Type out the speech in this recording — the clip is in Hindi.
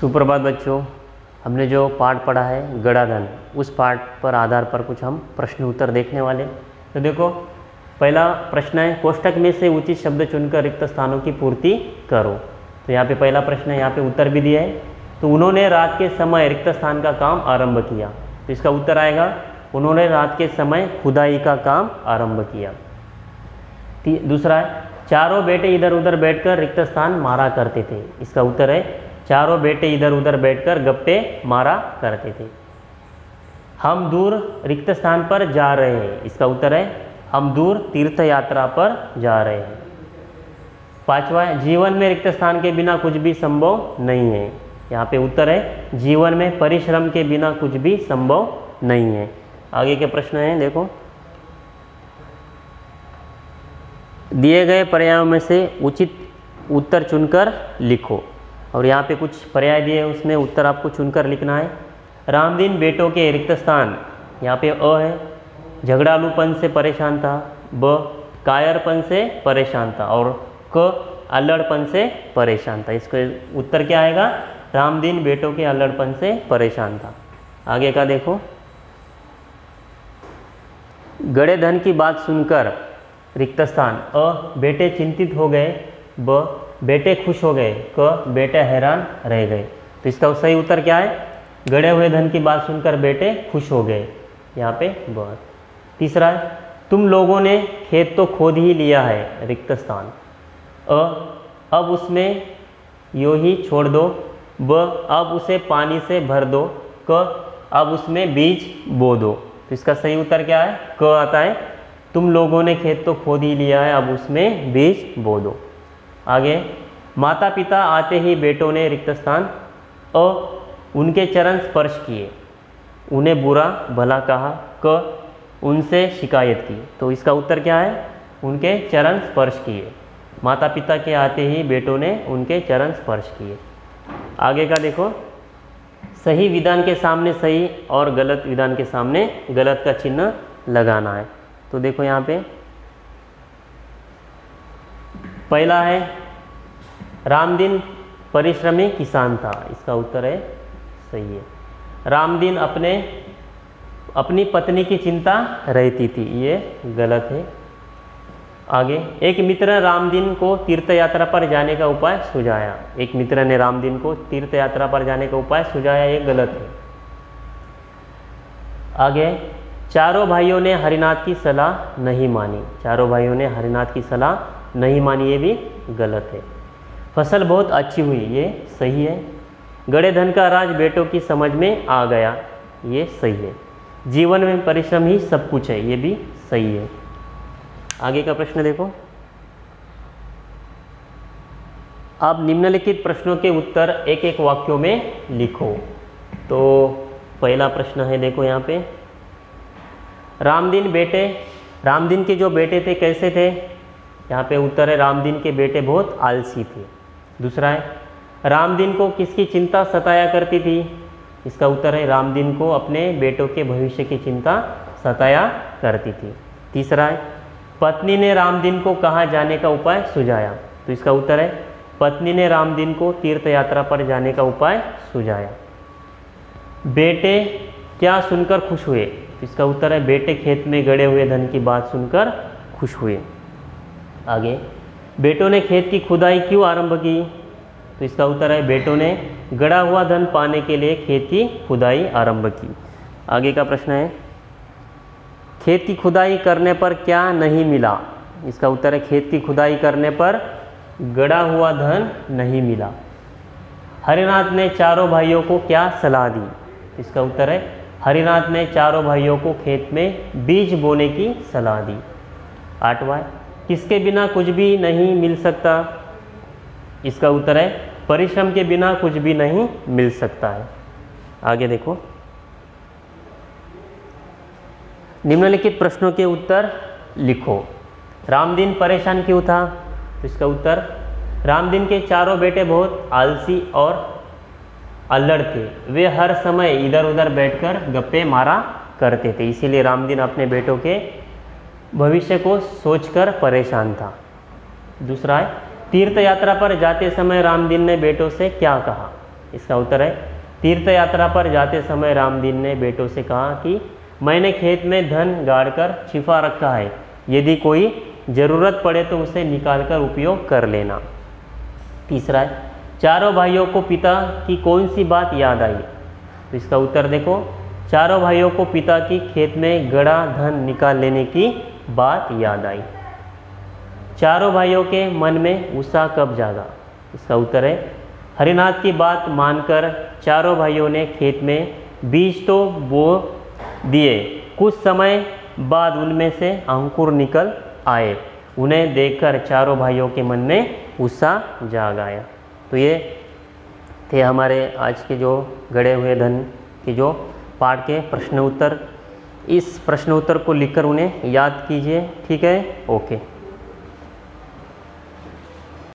सुप्रभात बच्चों, हमने जो पाठ पढ़ा है गणाधन, उस पाठ पर आधार पर कुछ हम प्रश्न उत्तर देखने वाले। तो देखो, पहला प्रश्न है, कोष्टक में से उचित शब्द चुनकर रिक्त स्थानों की पूर्ति करो। तो यहाँ पे पहला प्रश्न है, यहाँ पे उत्तर भी दिया है। तो उन्होंने रात के समय रिक्त स्थान का काम आरंभ किया। तो इसका उत्तर आएगा, उन्होंने रात के समय खुदाई का काम आरंभ किया। दूसरा है, चारों बेटे इधर उधर बैठकर रिक्त स्थान मारा करते थे। इसका उत्तर है, चारों बेटे इधर उधर बैठकर गप्पे मारा करते थे। हम दूर रिक्त स्थान पर जा रहे हैं। इसका उत्तर है, हम दूर तीर्थ यात्रा पर जा रहे हैं। पांचवा है, जीवन में रिक्त स्थान के बिना कुछ भी संभव नहीं है। यहाँ पे उत्तर है, जीवन में परिश्रम के बिना कुछ भी संभव नहीं है। आगे के प्रश्न हैं, देखो, दिए गए पर्यायों में से उचित उत्तर चुनकर लिखो। और यहाँ पे कुछ पर्याय दिए हैं, उसमें उत्तर आपको चुनकर लिखना है। रामदीन बेटों के रिक्त स्थान, यहाँ पे अ है, झगड़ालूपन से परेशान था। ब, कायरपन से परेशान था। और क, अल्लड़पन से परेशान था। इसका उत्तर क्या आएगा, रामदीन बेटों के अल्लड़पन से परेशान था। आगे का देखो, गड़े धन की बात सुनकर रिक्त स्थान, अ, बेटे चिंतित हो गए। ब, बेटे खुश हो गए। क, बेटे हैरान रह गए। तो इसका सही उत्तर क्या है, गड़े हुए धन की बात सुनकर बेटे खुश हो गए। यहाँ पे ब। तीसरा है, तुम लोगों ने खेत तो खोद ही लिया है, रिक्त स्थान। अ, अब उसमें यूं ही छोड़ दो। ब, अब उसे पानी से भर दो। क, अब उसमें बीज बो दो। तो इसका सही उत्तर क्या है, क आता है, तुम लोगों ने खेत तो खोद ही लिया है, अब उसमें बीज बो दो। आगे, माता पिता आते ही बेटों ने रिक्त स्थान, अ, उनके चरण स्पर्श किए। उन्हें बुरा भला कहा। क, उनसे शिकायत की। तो इसका उत्तर क्या है, उनके चरण स्पर्श किए। माता पिता के आते ही बेटों ने उनके चरण स्पर्श किए। आगे का देखो, सही विधान के सामने सही और गलत विधान के सामने गलत का चिन्ह लगाना है। तो देखो, यहाँ पे पहला है, रामदीन परिश्रमी किसान था। इसका उत्तर है सही है। रामदीन अपनी पत्नी की चिंता रहती थी, ये गलत है। आगे, एक मित्र रामदीन को तीर्थ यात्रा पर जाने का उपाय सुझाया। एक मित्र ने रामदीन को तीर्थ यात्रा पर जाने का उपाय सुझाया, ये गलत है। आगे, चारों भाइयों ने हरिनाथ की सलाह नहीं मानी। चारों भाइयों ने हरिनाथ की सलाह नहीं मानी, ये भी गलत है। फसल बहुत अच्छी हुई, ये सही है। गड़े धन का राज बेटों की समझ में आ गया, ये सही है। जीवन में परिश्रम ही सब कुछ है, ये भी सही है। आगे का प्रश्न देखो, आप निम्नलिखित प्रश्नों के उत्तर एक एक वाक्यों में लिखो। तो पहला प्रश्न है, देखो यहाँ पे, रामदीन के जो बेटे थे कैसे थे। यहाँ पे उत्तर है, रामदीन के बेटे बहुत आलसी थे। दूसरा है, रामदीन को किसकी चिंता सताया करती थी। इसका उत्तर है, रामदीन को अपने बेटों के भविष्य की चिंता सताया करती थी। तीसरा है, पत्नी ने रामदीन को कहाँ जाने का उपाय सुझाया। तो इसका उत्तर है, पत्नी ने रामदीन को तीर्थ यात्रा पर जाने का उपाय सुझाया। बेटे क्या सुनकर खुश हुए। तो इसका उत्तर है, बेटे खेत में गड़े हुए धन की बात सुनकर खुश हुए। आगे, बेटों ने खेत की खुदाई क्यों आरंभ की। तो इसका उत्तर है, बेटों ने गड़ा हुआ धन पाने के लिए खेत की खुदाई आरंभ की। आगे का प्रश्न है, खेत की खुदाई करने पर क्या नहीं मिला। इसका उत्तर है, खेत की खुदाई करने पर गड़ा हुआ धन नहीं मिला। हरिनाथ ने चारों भाइयों को क्या सलाह दी। इसका उत्तर है, हरिनाथ ने चारों भाइयों को खेत में बीज बोने की सलाह दी। आठवां, किसके बिना कुछ भी नहीं मिल सकता। इसका उत्तर है, परिश्रम के बिना कुछ भी नहीं मिल सकता है। आगे देखो, निम्नलिखित प्रश्नों के उत्तर लिखो। रामदीन परेशान क्यों था। तो इसका उत्तर, रामदीन के चारों बेटे बहुत आलसी और अल्लड़ थे। वे हर समय इधर उधर बैठकर गप्पे मारा करते थे, इसीलिए रामदीन अपने बेटों के भविष्य को सोचकर परेशान था। दूसरा है, तीर्थ यात्रा पर जाते समय रामदीन ने बेटों से क्या कहा। इसका उत्तर है तीर्थ यात्रा पर जाते समय रामदीन ने बेटों से कहा कि मैंने खेत में धन गाड़कर छिपा रखा है, यदि कोई ज़रूरत पड़े तो उसे निकालकर उपयोग कर लेना। तीसरा है चारों भाइयों को पिता की कौन सी बात याद आई? तो इसका उत्तर देखो, चारों भाइयों को पिता की खेत में गड़ा धन निकाल लेने की बात याद आई। चारों भाइयों के मन में उत्साह कब जागा? इसका उत्तर है हरिनाथ की बात मानकर चारों भाइयों ने खेत में बीज तो बो दिए, कुछ समय बाद उनमें से अंकुर निकल आए। उन्हें देखकर चारों भाइयों के मन में उत्साह जाग आया। तो ये थे हमारे आज के जो गड़े हुए धन के जो पाठ के प्रश्न उत्तर। इस प्रश्न उत्तर को लिखकर उन्हें याद कीजिए, ठीक है? ओके।